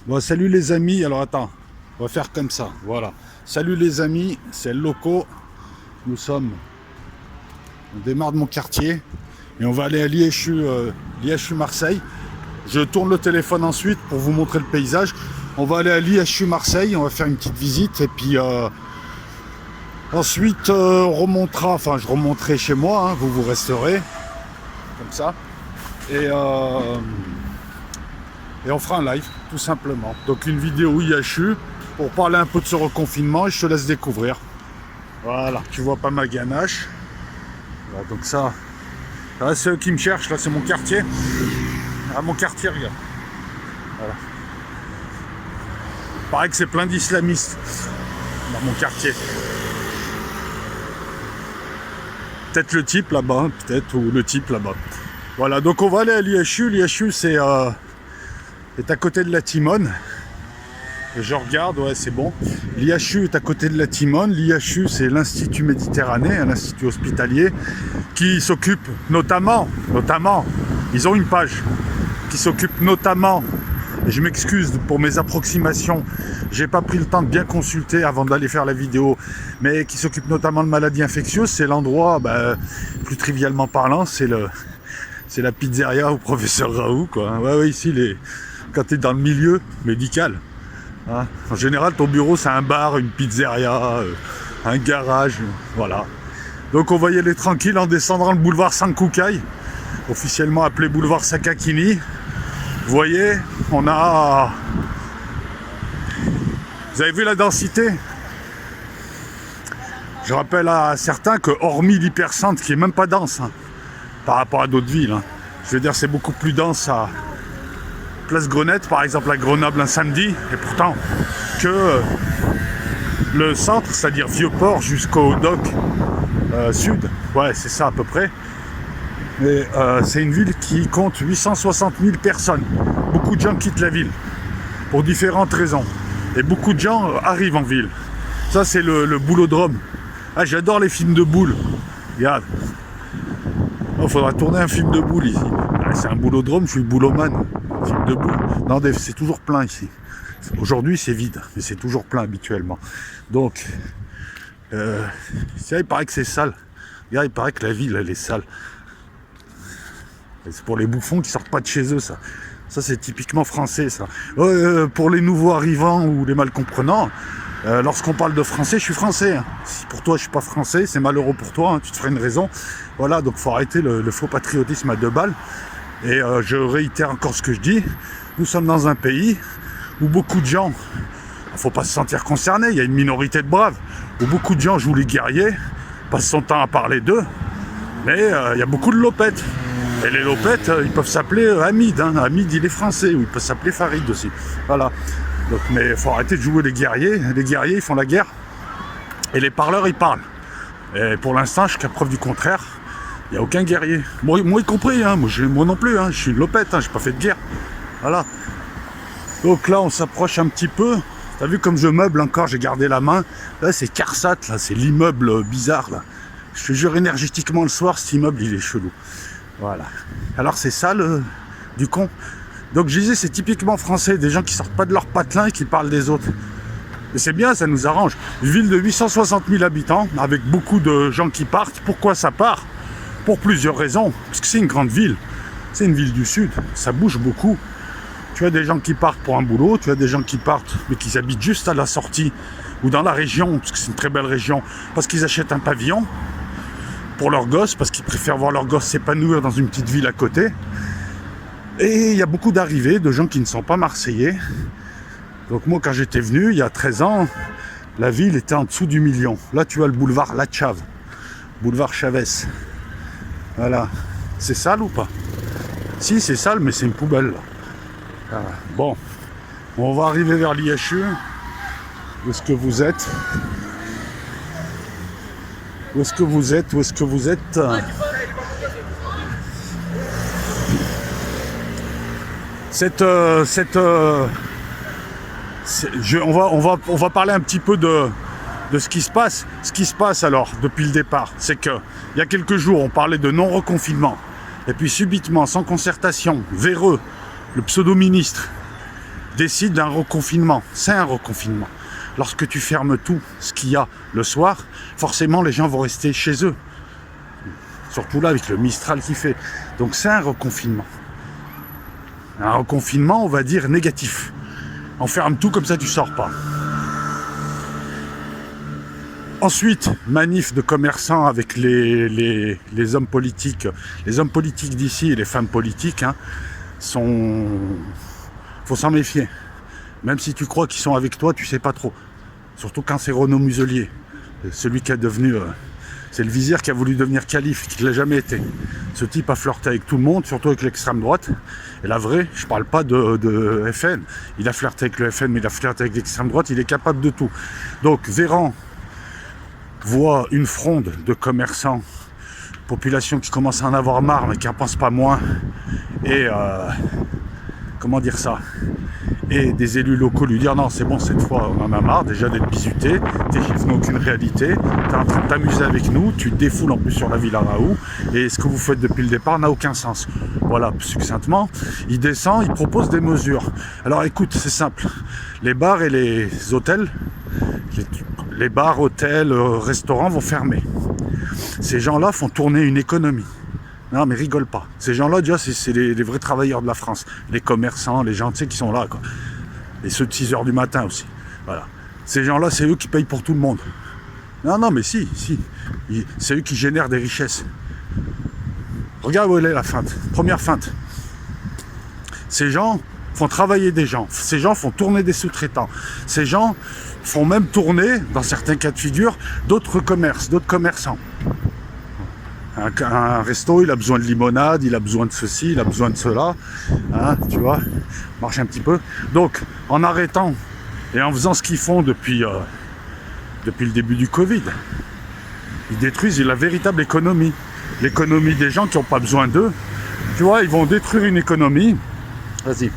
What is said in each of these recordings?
Bon, salut les amis, alors attends, on va faire comme ça, voilà. Salut les amis, c'est le Loco. On démarre de mon quartier et on va aller à l'IHU Marseille. Je tourne le téléphone ensuite pour vous montrer le paysage. On va aller à l'IHU Marseille, on va faire une petite visite et puis ensuite on remontera, enfin je remonterai chez moi, hein, vous resterez comme ça. Et on fera un live, tout simplement. Donc une vidéo IHU pour parler un peu de ce reconfinement et je te laisse découvrir. Voilà, tu vois pas ma ganache. Voilà, donc ça, là, c'est eux qui me cherchent, là c'est mon quartier. Ah, mon quartier, regarde. Voilà. Pareil que c'est plein d'islamistes dans mon quartier. Peut-être le type là-bas, peut-être, ou le type là-bas. Voilà, donc on va aller à l'IHU. L'IHU c'est à côté de la Timone. Et je regarde, ouais c'est bon. L'IHU est à côté de la Timone. L'IHU c'est l'Institut Méditerranée, un institut hospitalier qui s'occupe notamment, ils ont une page qui s'occupe notamment, et je m'excuse pour mes approximations, j'ai pas pris le temps de bien consulter avant d'aller faire la vidéo, mais qui s'occupe notamment de maladies infectieuses. C'est l'endroit, plus trivialement parlant, c'est la pizzeria au professeur Raoult, quoi. Ouais, ici, quand tu es dans le milieu médical, hein, en général, ton bureau, c'est un bar, une pizzeria, un garage, voilà. Donc, on va y aller tranquille en descendant le boulevard Sankoukaï, officiellement appelé boulevard Sakakini. Vous voyez, on a... Vous avez vu la densité? Je rappelle à certains que, hormis l'hypercentre, qui est même pas dense, hein, par rapport à d'autres villes, hein. Je veux dire, c'est beaucoup plus dense à Place Grenette, par exemple à Grenoble un samedi, et pourtant que le centre, c'est-à-dire Vieux-Port jusqu'au dock sud, ouais, c'est ça à peu près. Et c'est une ville qui compte 860 000 personnes. Beaucoup de gens quittent la ville pour différentes raisons, et beaucoup de gens arrivent en ville. Ça, c'est le boulodrome. Ah, j'adore les films de boules. Regarde. Il faudra tourner un film de boules ici. Ah, c'est un boulodrome, je suis boulomane. Film de boules. Non, c'est toujours plein ici. Aujourd'hui, c'est vide, mais c'est toujours plein habituellement. Donc, il paraît que c'est sale. Regarde, il paraît que la ville, elle est sale. Et c'est pour les bouffons qui sortent pas de chez eux, ça. Ça, c'est typiquement français, ça. Pour les nouveaux arrivants ou les mal comprenants, lorsqu'on parle de français, je suis français. Hein. Si pour toi, je suis pas français, c'est malheureux pour toi, hein, tu te ferais une raison. Voilà, donc il faut arrêter le faux patriotisme à 2 balles. Et je réitère encore ce que je dis. Nous sommes dans un pays où beaucoup de gens, il ne faut pas se sentir concerné, il y a une minorité de braves, où beaucoup de gens jouent les guerriers, passent son temps à parler d'eux, mais il y a beaucoup de lopettes. Et les lopettes, ils peuvent s'appeler Hamid. Hein. Hamid, il est français, ou il peut s'appeler Farid aussi. Voilà. Donc, mais il faut arrêter de jouer les guerriers. Les guerriers, ils font la guerre. Et les parleurs, ils parlent. Et pour l'instant, jusqu'à preuve du contraire, il n'y a aucun guerrier. Moi y compris, hein. Moi non plus. Hein. Je suis une lopette, hein. J'ai pas fait de guerre. Voilà. Donc là, on s'approche un petit peu. T'as vu comme je meuble encore, j'ai gardé la main. Là, c'est Carsat, là. C'est l'immeuble bizarre, là. Je te jure, énergétiquement, le soir, cet immeuble, il est chelou. Voilà. Alors, c'est ça, du con. Donc, je disais, c'est typiquement français. Des gens qui sortent pas de leur patelin et qui parlent des autres. Et c'est bien, ça nous arrange. Une ville de 860 000 habitants, avec beaucoup de gens qui partent. Pourquoi ça part? Pour plusieurs raisons. Parce que c'est une grande ville. C'est une ville du Sud. Ça bouge beaucoup. Tu as des gens qui partent pour un boulot. Tu as des gens qui partent, mais qui habitent juste à la sortie ou dans la région, parce que c'est une très belle région, parce qu'ils achètent un pavillon pour leurs gosses, parce qu'ils préfèrent voir leurs gosses s'épanouir dans une petite ville à côté. Et il y a beaucoup d'arrivées de gens qui ne sont pas marseillais. Donc moi, quand j'étais venu, il y a 13 ans, la ville était en dessous du million. Là, tu as le boulevard La Chave, boulevard Chavez. Voilà. C'est sale ou pas? Si, c'est sale, mais c'est une poubelle. Là. Voilà. Bon, on va arriver vers l'IHU. Où est-ce que vous êtes? Où est-ce que vous êtes? Où est-ce que vous êtes? On va parler un petit peu de ce qui se passe. Ce qui se passe alors, depuis le départ, c'est que il y a quelques jours, on parlait de non-reconfinement. Et puis subitement, sans concertation, véreux, le pseudo-ministre, décide d'un reconfinement. C'est un reconfinement. Lorsque tu fermes tout ce qu'il y a le soir, forcément les gens vont rester chez eux. Surtout là avec le Mistral qui fait. Donc c'est un reconfinement. Un reconfinement, on va dire, négatif. On ferme tout comme ça, tu sors pas. Ensuite, manif de commerçants avec les hommes politiques. Les hommes politiques d'ici et les femmes politiques faut s'en méfier. Même si tu crois qu'ils sont avec toi, tu sais pas trop. Surtout quand c'est Renaud Muselier, celui qui est devenu... c'est le vizir qui a voulu devenir calife, qui ne l'a jamais été. Ce type a flirté avec tout le monde, surtout avec l'extrême droite. Et la vraie, je parle pas de FN. Il a flirté avec le FN, mais il a flirté avec l'extrême droite. Il est capable de tout. Donc Véran voit une fronde de commerçants, population qui commence à en avoir marre, mais qui n'en pense pas moins. Et comment dire ça, et des élus locaux lui dire non c'est bon cette fois on en a marre déjà d'être bisuté, tu n'as aucune réalité, tu es en train de t'amuser avec nous, tu te défoules en plus sur la Villa Raoult et ce que vous faites depuis le départ n'a aucun sens. Voilà, succinctement, il descend, il propose des mesures. Alors écoute, c'est simple, les bars et les hôtels, les bars, hôtels, restaurants vont fermer. Ces gens-là font tourner une économie. Non mais rigole pas. Ces gens-là déjà c'est les vrais travailleurs de la France. Les commerçants, les gens tu sais qui sont là quoi. Et ceux de 6h du matin aussi. Voilà. Ces gens-là c'est eux qui payent pour tout le monde. Non mais si. C'est eux qui génèrent des richesses. Regarde où elle est la feinte. Première feinte. Ces gens font travailler des gens. Ces gens font tourner des sous-traitants. Ces gens font même tourner, dans certains cas de figure, d'autres commerces, d'autres commerçants. Un resto, il a besoin de limonade, il a besoin de ceci, il a besoin de cela, tu vois, marche un petit peu. Donc, en arrêtant et en faisant ce qu'ils font depuis le début du Covid, ils détruisent la véritable économie. L'économie des gens qui n'ont pas besoin d'eux. Tu vois, ils vont détruire une économie. Vas-y.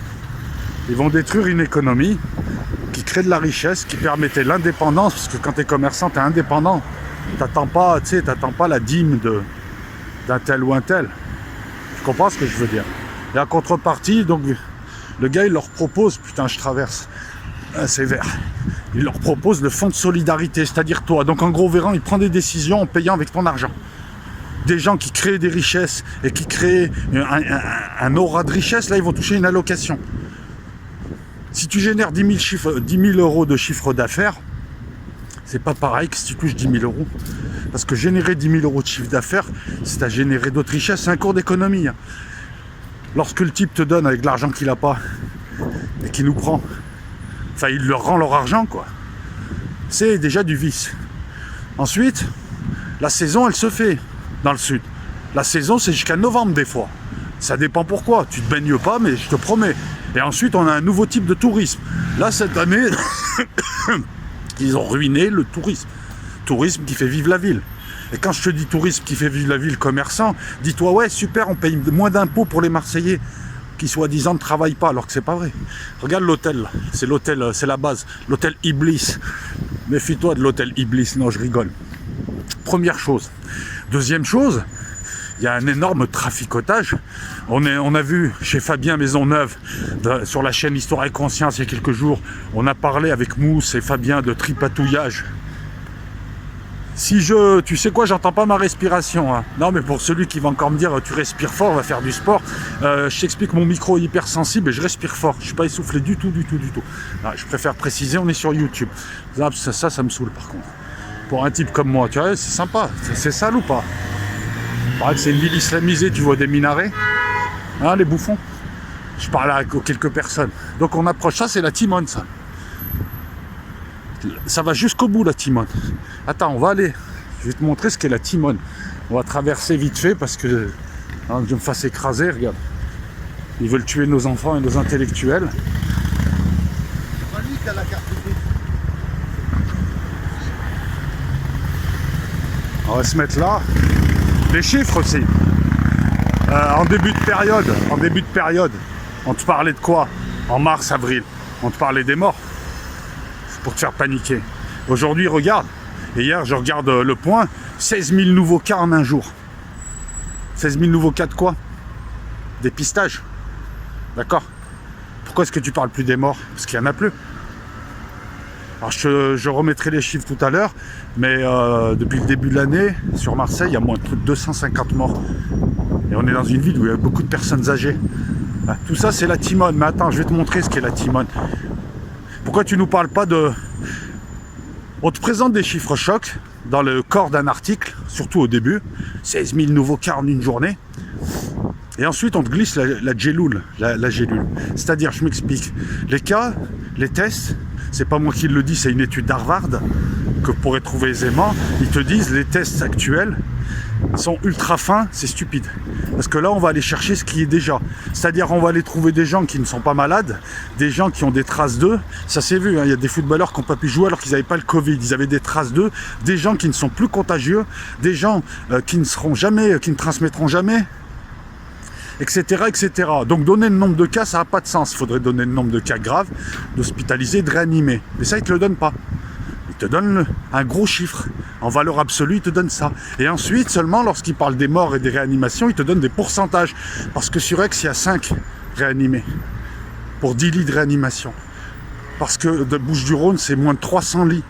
Ils vont détruire une économie qui crée de la richesse, qui permettait l'indépendance, parce que quand tu es commerçant, tu es indépendant. T'attends pas la dîme d'un tel ou un tel. Tu comprends ce que je veux dire? Et en contrepartie, donc, le gars, il leur propose, putain, je traverse, c'est vert. Il leur propose le fonds de solidarité, c'est-à-dire toi. Donc, en gros, Véran, il prend des décisions en payant avec ton argent. Des gens qui créent des richesses et qui créent un aura de richesse, là, ils vont toucher une allocation. Si tu génères 10 000 euros de chiffre d'affaires, c'est pas pareil que si tu touches 10 000 euros. Parce que générer 10 000 euros de chiffre d'affaires, c'est à générer d'autres richesses. C'est un cours d'économie. Lorsque le type te donne avec de l'argent qu'il n'a pas et qu'il nous prend, enfin, il leur rend leur argent, quoi. C'est déjà du vice. Ensuite, la saison, elle se fait dans le sud. La saison, c'est jusqu'à novembre des fois. Ça dépend pourquoi. Tu te baignes pas, mais je te promets. Et ensuite, on a un nouveau type de tourisme. Là, cette année... Ils ont ruiné le tourisme. Tourisme qui fait vivre la ville. Et quand je te dis tourisme qui fait vivre la ville, commerçant, dis-toi, ouais, super, on paye moins d'impôts pour les Marseillais qui, soi-disant, ne travaillent pas, alors que c'est pas vrai. Regarde l'hôtel, là. C'est l'hôtel, c'est la base. L'hôtel Iblis. Méfie-toi de l'hôtel Iblis. Non, je rigole. Première chose. Deuxième chose, il y a un énorme traficotage. On a vu chez Fabien Maisonneuve, sur la chaîne Histoire et Conscience, il y a quelques jours, on a parlé avec Mousse et Fabien de tripatouillage. Tu sais quoi, j'entends pas ma respiration. Non, mais pour celui qui va encore me dire, tu respires fort, on va faire du sport, je t'explique, mon micro est hypersensible et je respire fort. Je suis pas essoufflé du tout. Non, je préfère préciser, on est sur YouTube. Ça me saoule par contre. Pour un type comme moi, tu vois, c'est sympa. C'est sale ou pas? Il paraît que c'est une ville islamisée, tu vois des minarets. Les bouffons. Je parle à quelques personnes. Donc on approche, ça c'est la Timone, ça. Ça va jusqu'au bout la Timone. Attends, on va aller. Je vais te montrer ce qu'est la Timone. On va traverser vite fait parce que je me fasse écraser, regarde. Ils veulent tuer nos enfants et nos intellectuels. C'est pas lui qui a la carte publique. On va se mettre là. Les chiffres aussi. En début de période, on te parlait de quoi? En mars, avril, on te parlait des morts. C'est pour te faire paniquer. Aujourd'hui, regarde. Et hier, je regarde le point. 16 000 nouveaux cas en un jour. 16 000 nouveaux cas de quoi? Dépistage. D'accord? Pourquoi est-ce que tu parles plus des morts? Parce qu'il n'y en a plus. Alors je remettrai les chiffres tout à l'heure, mais depuis le début de l'année, sur Marseille, il y a moins de 250 morts. Et on est dans une ville où il y a beaucoup de personnes âgées. Tout ça, c'est la timone. Mais attends, je vais te montrer ce qu'est la timone. Pourquoi tu nous parles pas de... On te présente des chiffres chocs dans le corps d'un article, surtout au début. 16 000 nouveaux cas en une journée. Et ensuite, on te glisse la gélule. La gélule. C'est-à-dire, je m'explique. Les cas, les tests, c'est pas moi qui le dis, c'est une étude d'Harvard que vous pourrez trouver aisément. Ils te disent les tests actuels sont ultra fins, c'est stupide. Parce que là, on va aller chercher ce qui est déjà. C'est-à-dire, on va aller trouver des gens qui ne sont pas malades, des gens qui ont des traces d'eux. Ça s'est vu, hein, il y a des footballeurs qui n'ont pas pu jouer alors qu'ils n'avaient pas le Covid. Ils avaient des traces d'eux, des gens qui ne sont plus contagieux, des gens qui ne seront jamais, qui ne transmettront jamais, etc., etc. Donc donner le nombre de cas, ça n'a pas de sens. Il faudrait donner le nombre de cas graves, d'hospitalisés, de réanimés. Mais ça, ils ne te le donnent pas. Ils te donnent un gros chiffre. En valeur absolue, ils te donnent ça. Et ensuite, seulement lorsqu'ils parlent des morts et des réanimations, ils te donnent des pourcentages. Parce que sur Aix, il y a 5 réanimés pour 10 lits de réanimation. Parce que de Bouches-du-Rhône, c'est moins de 300 lits.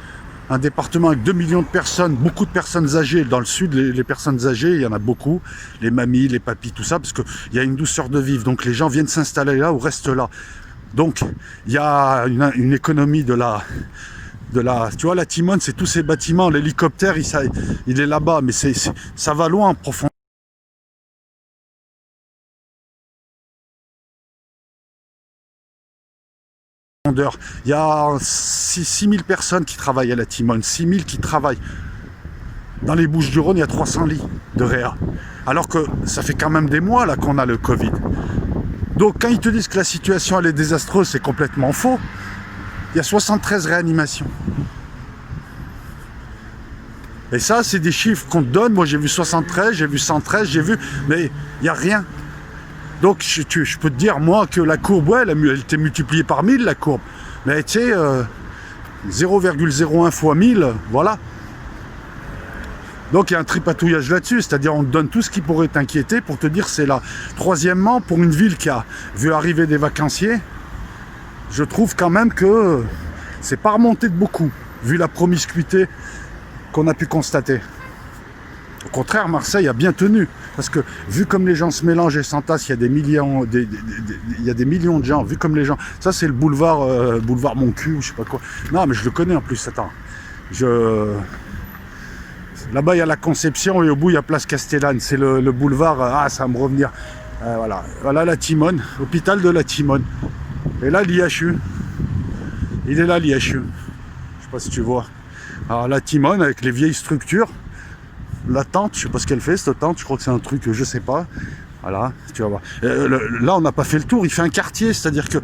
Un département avec 2 millions de personnes, beaucoup de personnes âgées. Dans le sud, les personnes âgées, il y en a beaucoup. Les mamies, les papis, tout ça, parce qu'il y a une douceur de vivre. Donc les gens viennent s'installer là ou restent là. Donc il y a une économie de la... Tu vois, la timone, c'est tous ces bâtiments. L'hélicoptère, il est là-bas, mais ça va loin en profondeur. Il y a 6 000 personnes qui travaillent à la timone, 6 000 qui travaillent. Dans les Bouches-du-Rhône, il y a 300 lits de réa. Alors que ça fait quand même des mois là qu'on a le Covid. Donc quand ils te disent que la situation elle est désastreuse, c'est complètement faux. Il y a 73 réanimations. Et ça, c'est des chiffres qu'on te donne. Moi, j'ai vu 73, j'ai vu 113, j'ai vu... Mais il n'y a rien. Donc, je peux te dire, moi, que la courbe, ouais, elle était multipliée par 1000, la courbe. Mais tu sais, 0,01 fois 1000, voilà. Donc, il y a un tripatouillage là-dessus. C'est-à-dire, on te donne tout ce qui pourrait t'inquiéter pour te dire c'est là. Troisièmement, pour une ville qui a vu arriver des vacanciers, je trouve quand même que c'est pas remonté de beaucoup, vu la promiscuité qu'on a pu constater. Au contraire, Marseille a bien tenu, parce que vu comme les gens se mélangent et s'entassent, il y a des millions, il y a des millions de gens, vu comme les gens... Ça, c'est le boulevard, boulevard Mon Cul, ou je sais pas quoi. Non, mais je le connais en plus, attends. Là-bas, il y a la Conception, et au bout, il y a Place Castellane. C'est le boulevard... Ah, ça va me revenir. Voilà la Timone, hôpital de la Timone. Et là, l'IHU. Il est là, l'IHU. Je sais pas si tu vois. Alors, la Timone, avec les vieilles structures. La tente, je sais pas ce qu'elle fait, cette tente. Je crois que c'est un truc, je sais pas. Voilà, tu vas voir. Là, on n'a pas fait le tour. Il fait un quartier, c'est-à-dire que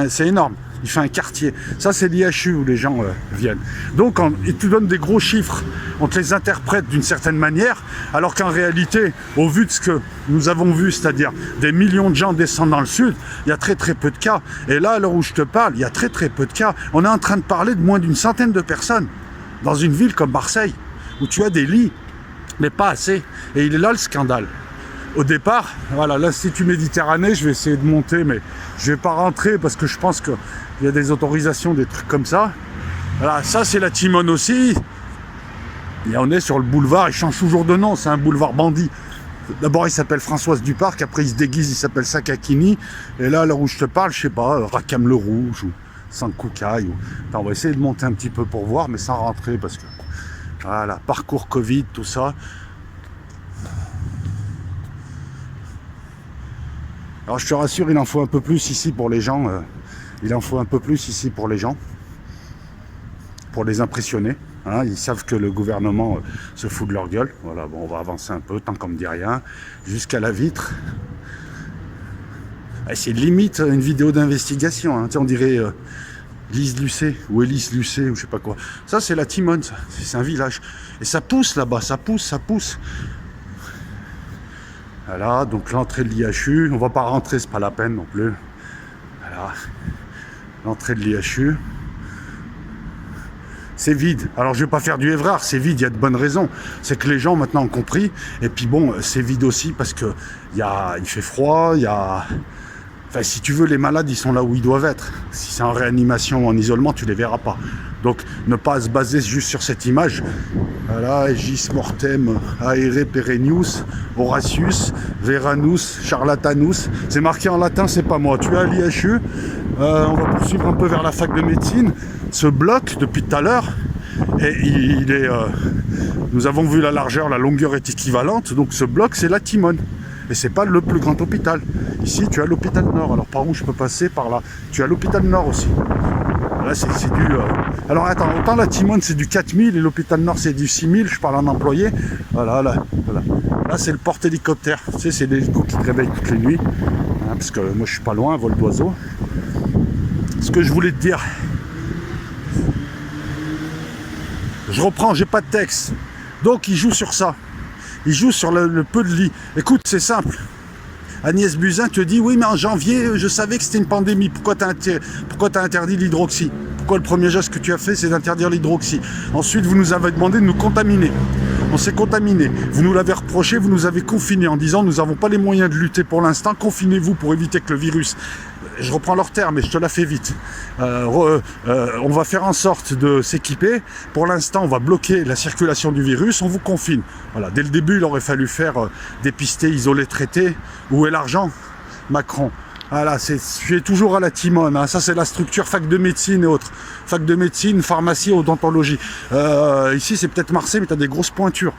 c'est énorme. Il fait un quartier. Ça, c'est l'IHU où les gens viennent. Donc, ils te donnent des gros chiffres. On te les interprète d'une certaine manière, alors qu'en réalité, au vu de ce que nous avons vu, c'est-à-dire des millions de gens descendent dans le sud, il y a très très peu de cas. Et là, à l'heure où je te parle, il y a très très peu de cas. On est en train de parler de moins d'une centaine de personnes dans une ville comme Marseille, où tu as des lits, mais pas assez. Et il est là le scandale. Au départ, voilà, l'Institut Méditerranée, je vais essayer de monter, mais je vais pas rentrer parce que je pense qu'il y a des autorisations, des trucs comme ça. Voilà, ça c'est la Timone aussi. Et on est sur le boulevard, il change toujours de nom, c'est un boulevard bandit. D'abord il s'appelle Françoise Duparc, après il se déguise, il s'appelle Sakakini. Et là, à l'heure où je te parle, je sais pas, Rackham le Rouge ou Saint-Coucaille. Attends, on va essayer de monter un petit peu pour voir, mais sans rentrer parce que... Voilà, parcours Covid, tout ça. Alors je te rassure, il en faut un peu plus ici pour les gens. Il en faut un peu plus ici pour les gens. Pour les impressionner. Hein, ils savent que le gouvernement se fout de leur gueule. Voilà, bon, on va avancer un peu, tant qu'on me dit rien. Jusqu'à la vitre. Et c'est limite une vidéo d'investigation. Hein. On dirait Lise Lucet ou Élise Lucet ou je sais pas quoi. Ça, c'est la Timone. C'est un village. Et ça pousse là-bas, ça pousse, ça pousse. Voilà, donc l'entrée de l'IHU, on va pas rentrer, c'est pas la peine non plus. Voilà, l'entrée de l'IHU. C'est vide. Alors je vais pas faire du Évrard, c'est vide, il y a de bonnes raisons. C'est que les gens maintenant ont compris. Et puis bon, c'est vide aussi parce que il fait froid, il y a Enfin, si tu veux, les malades, ils sont là où ils doivent être. Si c'est en réanimation ou en isolement, tu les verras pas. Donc, ne pas se baser juste sur cette image. Voilà, Gis mortem, aere perennius, Horatius, Veranus, Charlatanus. C'est marqué en latin, c'est pas moi. Tu es à l'IHU. On va poursuivre un peu vers la fac de médecine. Ce bloc, depuis tout à l'heure, et il est, nous avons vu la largeur, la longueur est équivalente. Donc, ce bloc, c'est la Timone. Et c'est pas le plus grand hôpital. Ici, tu as l'hôpital Nord. Alors, par où je peux passer? Par là. Tu as l'hôpital Nord aussi. Là, c'est du... Alors, attends, autant la Timone, c'est du 4000 et l'hôpital Nord, c'est du 6000. Je parle en employé. Voilà. Là, c'est le porte-hélicoptère. Tu sais, c'est l'hélico qui te réveille toutes les nuits. Hein, parce que moi, je suis pas loin, vol d'oiseau. Ce que je voulais te dire... Je reprends, j'ai pas de texte. Donc, il joue sur ça. Il joue sur le peu de lit. Écoute, c'est simple. Agnès Buzyn te dit, oui, mais en janvier, je savais que c'était une pandémie. Pourquoi t'as interdit l'hydroxy? Pourquoi le premier geste que tu as fait, c'est d'interdire l'hydroxy? Ensuite, vous nous avez demandé de nous contaminer. On s'est contaminé. Vous nous l'avez reproché, vous nous avez confinés en disant, nous n'avons pas les moyens de lutter pour l'instant. Confinez-vous pour éviter que le virus... Je reprends leur terme, mais je te la fais vite. On va faire en sorte de s'équiper. Pour l'instant, on va bloquer la circulation du virus. On vous confine. Voilà. Dès le début, il aurait fallu faire dépister, isoler, traiter. Où est l'argent, Macron? Voilà, je suis toujours à la Timone. Hein. Ça, c'est la structure fac de médecine et autres. Fac de médecine, pharmacie, odontologie. Ici, c'est peut-être Marseille, mais tu as des grosses pointures.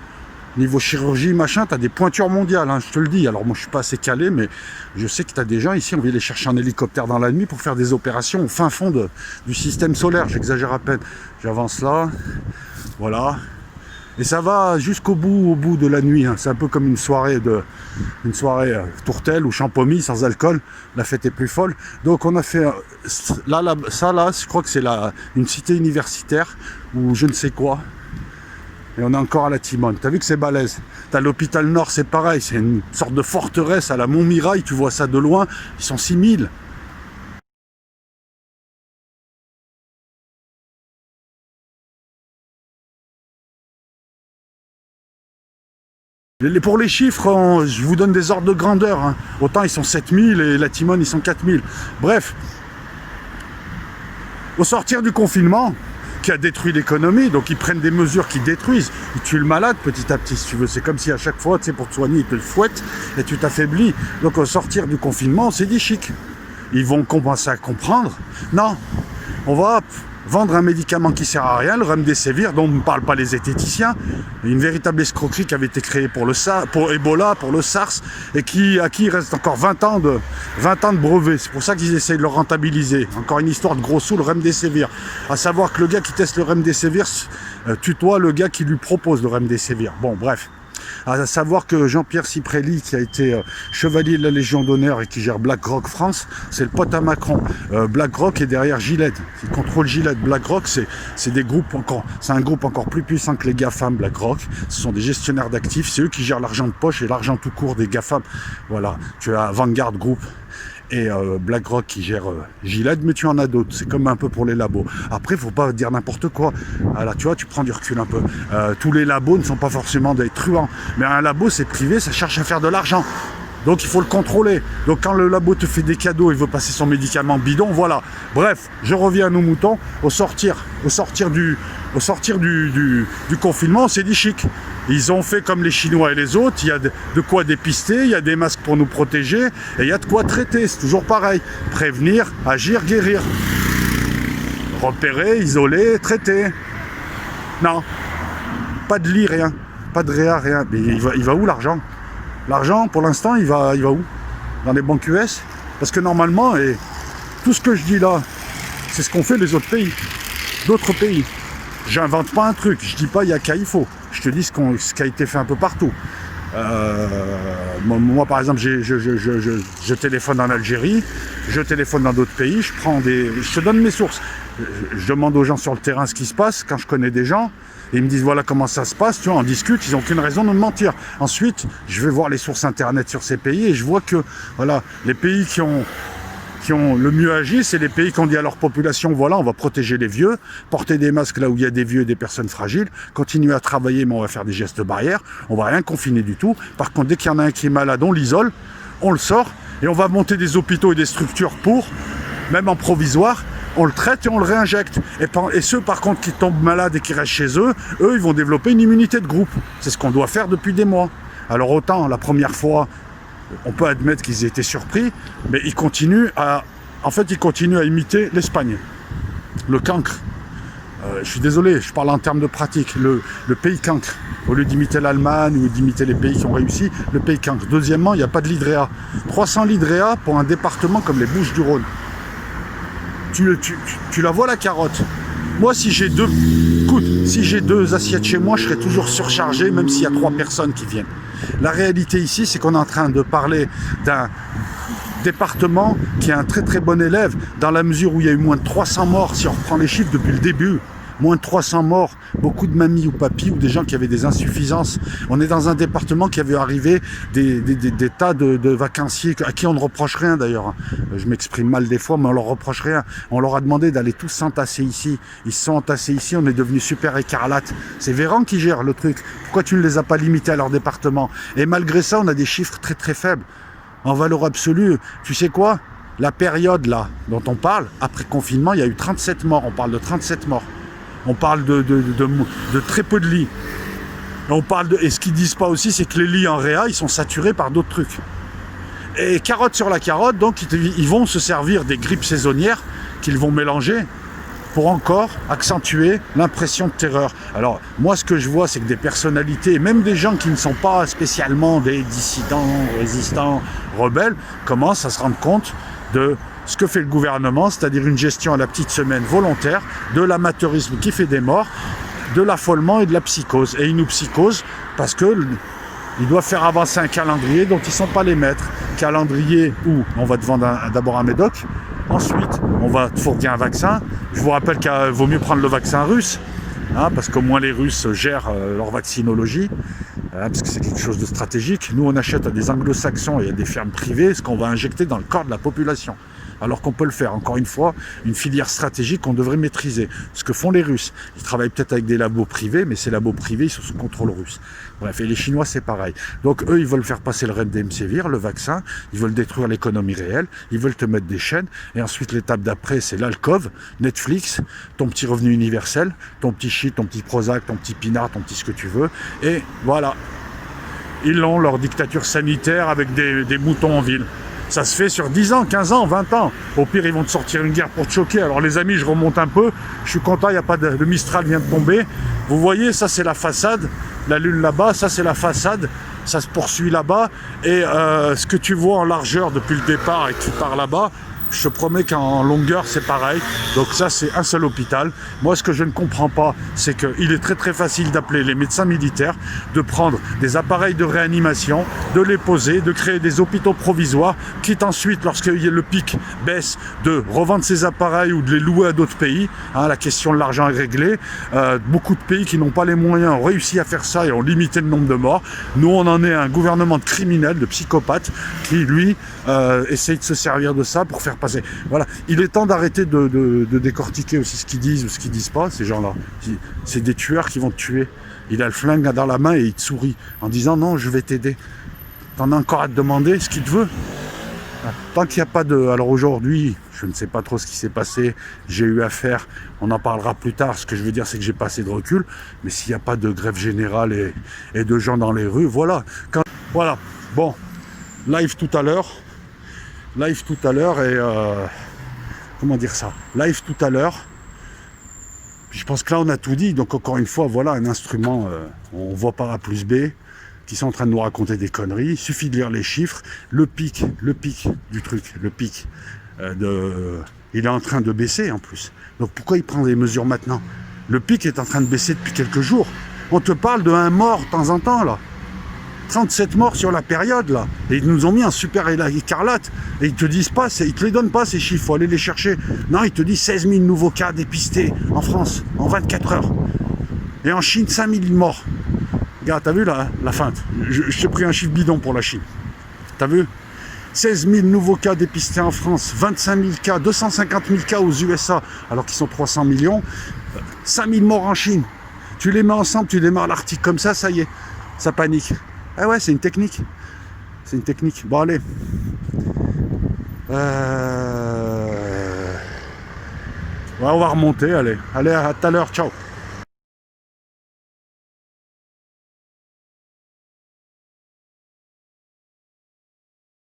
Niveau chirurgie, machin, tu as des pointures mondiales, hein, je te le dis. Alors moi, je suis pas assez calé, mais je sais que tu as des gens ici, on vient les chercher en hélicoptère dans la nuit pour faire des opérations au fin fond du système solaire. J'exagère à peine. J'avance là, voilà. Et ça va jusqu'au bout de la nuit. Hein. C'est un peu comme une soirée tourtelle ou champomy sans alcool. La fête est plus folle. Donc on a fait là, je crois que c'est une cité universitaire ou je ne sais quoi. Et on est encore à la Timone. T'as vu que c'est balèze. T'as l'hôpital Nord, c'est pareil. C'est une sorte de forteresse à la Montmirail. Tu vois ça de loin. Ils sont 6000. Pour les chiffres, je vous donne des ordres de grandeur. Hein. Autant ils sont 7000 et la Timone, ils sont 4000. Bref. Au sortir du confinement... qui a détruit l'économie, donc ils prennent des mesures qui détruisent, ils tuent le malade petit à petit, si tu veux. C'est comme si à chaque fois, tu sais, pour te soigner, ils te fouettent et tu t'affaiblis. Donc au sortir du confinement, c'est dit chic. Ils vont commencer à comprendre. Non, on va vendre un médicament qui sert à rien, le remdesivir, dont ne parlent pas les zététiciens, une véritable escroquerie qui avait été créée pour Ebola, pour le SARS, et à qui il reste encore 20 ans de brevets. C'est pour ça qu'ils essayent de le rentabiliser. Encore une histoire de gros sous, le remdesivir. À savoir que le gars qui teste le remdesivir tutoie le gars qui lui propose le remdesivir. Bon, bref. À savoir que Jean-Pierre Ciprelli, qui a été chevalier de la Légion d'honneur et qui gère BlackRock France, c'est le pote à Macron. BlackRock est derrière Gillette. Il contrôle Gillette. BlackRock, c'est des groupes c'est un groupe encore plus puissant que les GAFAM. BlackRock, ce sont des gestionnaires d'actifs. C'est eux qui gèrent l'argent de poche et l'argent tout court des GAFAM. Voilà. Tu as Vanguard Group et BlackRock qui gère Gillette, mais tu en as d'autres. C'est comme un peu pour les labos. Après, il ne faut pas dire n'importe quoi. Là, tu vois, tu prends du recul un peu. Tous les labos ne sont pas forcément des truands. Mais un labo, c'est privé, ça cherche à faire de l'argent. Donc, il faut le contrôler. Donc, quand le labo te fait des cadeaux, il veut passer son médicament bidon, voilà. Bref, je reviens à nos moutons. Au sortir du confinement, c'est dit chic. Ils ont fait comme les Chinois et les autres, il y a de quoi dépister, il y a des masques pour nous protéger, et il y a de quoi traiter, c'est toujours pareil. Prévenir, agir, guérir. Repérer, isoler, traiter. Non, pas de lit, rien. Pas de réa, rien. Mais il va où l'argent? L'argent, pour l'instant, il va où? Dans les banques US? Parce que normalement, et tout ce que je dis là, c'est ce qu'ont fait les autres pays. D'autres pays. J'invente pas un truc, je dis pas il y a qu'à il faut. Je te dis ce qui a été fait un peu partout. Moi, par exemple, je téléphone en Algérie, je téléphone dans d'autres pays, je te donne mes sources. Je demande aux gens sur le terrain ce qui se passe, quand je connais des gens, et ils me disent voilà comment ça se passe, tu vois, on discute, ils n'ont aucune raison de me mentir. Ensuite, je vais voir les sources internet sur ces pays, et je vois que, voilà, les pays qui ont le mieux agi, c'est les pays qui ont dit à leur population, voilà, on va protéger les vieux, porter des masques là où il y a des vieux et des personnes fragiles, continuer à travailler, mais on va faire des gestes barrières, on va rien confiner du tout. Par contre, dès qu'il y en a un qui est malade, on l'isole, on le sort, Et on va monter des hôpitaux et des structures pour, même en provisoire, on le traite et on le réinjecte. Et ceux par contre qui tombent malades et qui restent chez eux, ils vont développer une immunité de groupe. C'est ce qu'on doit faire depuis des mois. Alors autant la première fois, on peut admettre qu'ils aient été surpris, mais ils continuent à imiter l'Espagne. Le cancre. Je suis désolé, je parle en termes de pratique. Le pays cancre. Au lieu d'imiter l'Allemagne ou d'imiter les pays qui ont réussi, le pays cancre. Deuxièmement, il n'y a pas de l'hydréa. 300 l'hydréa pour un département comme les Bouches-du-Rhône. Tu la vois la carotte. Moi, si j'ai deux assiettes chez moi, je serai toujours surchargé, même s'il y a 3 personnes qui viennent. La réalité ici, c'est qu'on est en train de parler d'un département qui est un très très bon élève, dans la mesure où il y a eu moins de 300 morts, si on reprend les chiffres depuis le début. Moins de 300 morts, beaucoup de mamies ou papis ou des gens qui avaient des insuffisances. On est dans un département qui avait arrivé des tas de vacanciers à qui on ne reproche rien d'ailleurs. Je m'exprime mal des fois, mais on leur reproche rien. On leur a demandé d'aller tous s'entasser ici. Ils se sont entassés ici, on est devenu super écarlate. C'est Véran qui gère le truc. Pourquoi tu ne les as pas limités à leur département? Et malgré ça, on a des chiffres très très faibles. En valeur absolue, tu sais quoi? La période là dont on parle, après confinement, il y a eu 37 morts. On parle de 37 morts. On parle de très peu de lits. Et ce qu'ils disent pas aussi, c'est que les lits en réa, ils sont saturés par d'autres trucs. Et carotte sur la carotte, donc ils vont se servir des grippes saisonnières qu'ils vont mélanger pour encore accentuer l'impression de terreur. Alors, moi, ce que je vois, c'est que des personnalités, et même des gens qui ne sont pas spécialement des dissidents, résistants, rebelles, commencent à se rendre compte de ce que fait le gouvernement, c'est-à-dire une gestion à la petite semaine volontaire, de l'amateurisme qui fait des morts, de l'affolement et de la psychose. Et ils nous psychosent parce qu'ils doivent faire avancer un calendrier dont ils ne sont pas les maîtres. Calendrier où on va te vendre d'abord un médoc, ensuite on va te fourguer un vaccin. Je vous rappelle qu'il vaut mieux prendre le vaccin russe, parce qu'au moins les Russes gèrent leur vaccinologie, parce que c'est quelque chose de stratégique. Nous on achète à des anglo-saxons et à des fermes privées ce qu'on va injecter dans le corps de la population. Alors qu'on peut le faire, encore une fois, une filière stratégique qu'on devrait maîtriser. Ce que font les Russes. Ils travaillent peut-être avec des labos privés, mais ces labos privés, ils sont sous contrôle russe. Bref, et les Chinois, c'est pareil. Donc eux, ils veulent faire passer le Remdesivir, le vaccin, ils veulent détruire l'économie réelle, ils veulent te mettre des chaînes, et ensuite l'étape d'après, c'est l'alcove, Netflix, ton petit revenu universel, ton petit shit, ton petit Prozac, ton petit pinard, ton petit ce que tu veux, et voilà. Ils ont leur dictature sanitaire avec des moutons en ville. Ça se fait sur 10 ans, 15 ans, 20 ans. Au pire, ils vont te sortir une guerre pour te choquer. Alors les amis, je remonte un peu. Je suis content, il n'y a pas le Mistral vient de tomber. Vous voyez, ça c'est la façade. La lune là-bas, ça c'est la façade. Ça se poursuit là-bas. Et ce que tu vois en largeur depuis le départ et qui part là-bas, je te promets qu'en longueur, c'est pareil. Donc ça, c'est un seul hôpital. Moi, ce que je ne comprends pas, c'est qu'il est très très facile d'appeler les médecins militaires, de prendre des appareils de réanimation, de les poser, de créer des hôpitaux provisoires, quitte ensuite, lorsque le pic baisse, de revendre ces appareils ou de les louer à d'autres pays. La question de l'argent est réglée. Beaucoup de pays qui n'ont pas les moyens ont réussi à faire ça et ont limité le nombre de morts. Nous, on en est un gouvernement de criminels, de psychopathes, qui, lui, essaye de se servir de ça pour faire passer. Voilà, il est temps d'arrêter de décortiquer aussi ce qu'ils disent ou ce qu'ils disent pas, ces gens-là. C'est des tueurs qui vont te tuer. Il a le flingue dans la main et il te sourit en disant non, je vais t'aider. T'en as encore à te demander ce qu'il te veut. Tant qu'il n'y a pas de... Alors aujourd'hui, je ne sais pas trop ce qui s'est passé, j'ai eu affaire, on en parlera plus tard, ce que je veux dire c'est que j'ai pas assez de recul, mais s'il n'y a pas de grève générale et de gens dans les rues, voilà. Voilà, bon, live tout à l'heure et... comment dire ça? Live tout à l'heure. Je pense que là on a tout dit, donc encore une fois, voilà un instrument, on voit par A plus B, qui sont en train de nous raconter des conneries. Il suffit de lire les chiffres. Le pic du truc, il est en train de baisser en plus. Donc pourquoi il prend des mesures maintenant? Le pic est en train de baisser depuis quelques jours. On te parle de 1 mort de temps en temps là. 37 morts sur la période là. Et ils nous ont mis un super écarlate. Et ils te disent pas, ils te les donnent pas ces chiffres, faut aller les chercher. Non, ils te disent 16 000 nouveaux cas dépistés en France en 24 heures. Et en Chine, 5 000 morts. Regarde, t'as vu la feinte? Je t'ai pris un chiffre bidon pour la Chine. T'as vu? 16 000 nouveaux cas dépistés en France, 25 000 cas, 250 000 cas aux USA, alors qu'ils sont 300 millions, 5 000 morts en Chine. Tu les mets ensemble, tu démarres l'article comme ça y est, ça panique. Ah ouais, c'est une technique. C'est une technique. Bon, allez. Ouais, on va remonter, allez. Allez, à tout à l'heure, ciao.